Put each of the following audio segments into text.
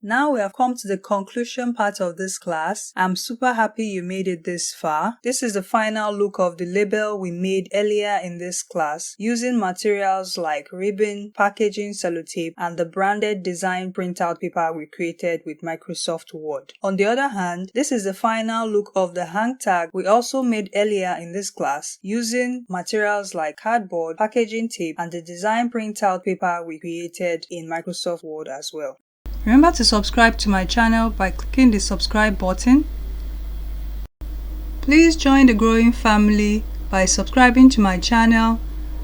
Now we have come to the conclusion part of this class. I'm super happy you made it this far. This is the final look of the label we made earlier in this class using materials like ribbon, packaging sellotape, and the branded design printout paper we created with Microsoft Word. On the other hand, this is the final look of the hang tag we also made earlier in this class using materials like cardboard, packaging tape, and the design printout paper we created in Microsoft Word as well. Remember to subscribe to my channel by clicking the subscribe button. Please join the growing family by subscribing to my channel,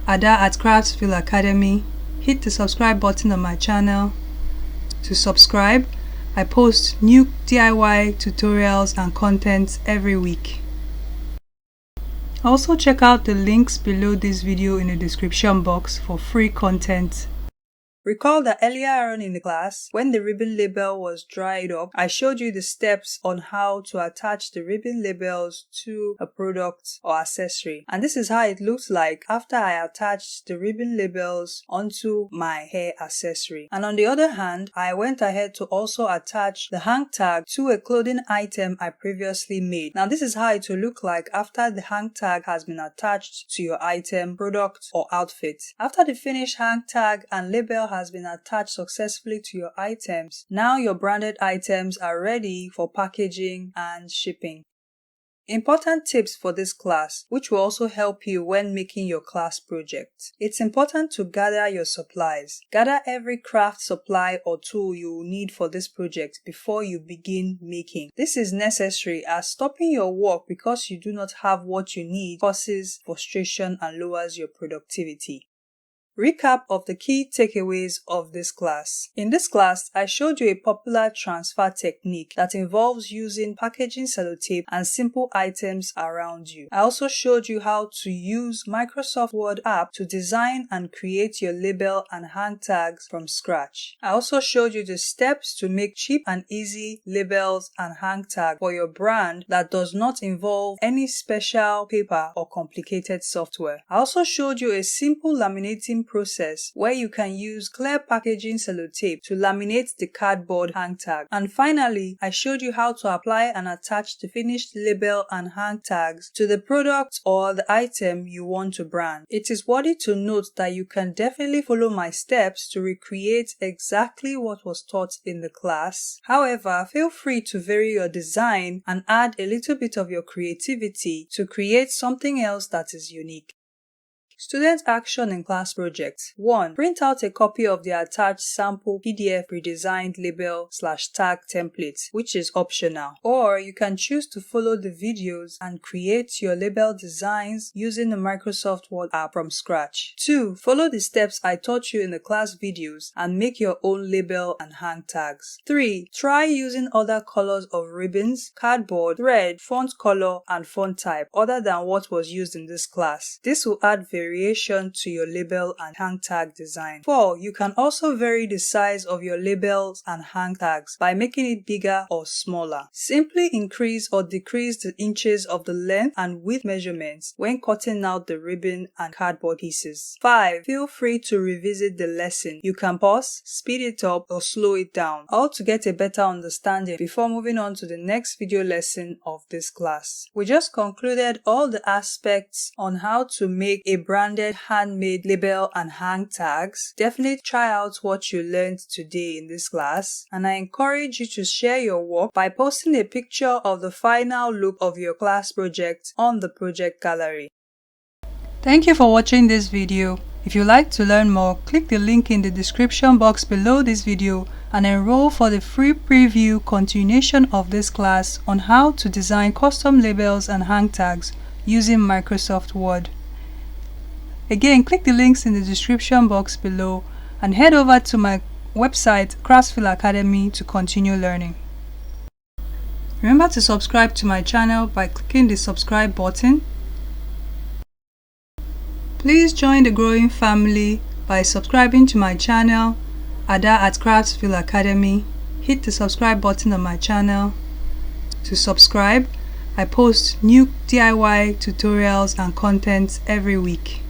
Ada at Craftsville Academy. Hit the subscribe button on my channel. To subscribe, I post new DIY tutorials and content every week. Also check out the links below this video in the description box for free content. Recall that earlier on in the class, when the ribbon label was dried up, I showed you the steps on how to attach the ribbon labels to a product or accessory. And this is how it looks like after I attached the ribbon labels onto my hair accessory. And on the other hand, I went ahead to also attach the hang tag to a clothing item I previously made. Now this is how it will look like after the hang tag has been attached to your item, product, or outfit. After the finished hang tag and label has been attached successfully to your items, now your branded items are ready for packaging and shipping. Important tips for this class, which will also help you when making your class project. It's important to gather your supplies. Gather every craft supply or tool you will need for this project before you begin making. This is necessary as stopping your work because you do not have what you need causes frustration and lowers your productivity. Recap of the key takeaways of this class. In this class, I showed you a popular transfer technique that involves using packaging sellotape and simple items around you. I also showed you how to use Microsoft Word app to design and create your label and hang tags from scratch. I also showed you the steps to make cheap and easy labels and hang tags for your brand that does not involve any special paper or complicated software. I also showed you a simple laminating process where you can use clear packaging sellotape to laminate the cardboard hang tag. And finally, I showed you how to apply and attach the finished label and hang tags to the product or the item you want to brand. It is worthy to note that you can definitely follow my steps to recreate exactly what was taught in the class. However, feel free to vary your design and add a little bit of your creativity to create something else that is unique. Student action in class project. 1. Print out a copy of the attached sample PDF redesigned label/tag template, which is optional. Or you can choose to follow the videos and create your label designs using the Microsoft Word app from scratch. 2. Follow the steps I taught you in the class videos and make your own label and hang tags. 3. Try using other colors of ribbons, cardboard, thread, font color, and font type other than what was used in this class. This will add variation to your label and hang tag design. 4. You can also vary the size of your labels and hang tags by making it bigger or smaller. Simply increase or decrease the inches of the length and width measurements when cutting out the ribbon and cardboard pieces. 5. Feel free to revisit the lesson. You can pause, speed it up, or slow it down, all to get a better understanding before moving on to the next video lesson of this class. We just concluded all the aspects on how to make a branded handmade label and hang tags. Definitely try out what you learned today in this class, and I encourage you to share your work by posting a picture of the final look of your class project on the project gallery. Thank you for watching this video. If you'd like to learn more, click the link in the description box below this video and enroll for the free preview continuation of this class on how to design custom labels and hang tags using Microsoft Word. Again, click the links in the description box below and head over to my website Craftsville Academy to continue learning. Remember to subscribe to my channel by clicking the subscribe button. Please join the growing family by subscribing to my channel, Ada at Craftsville Academy. Hit the subscribe button on my channel. To subscribe, I post new DIY tutorials and content every week.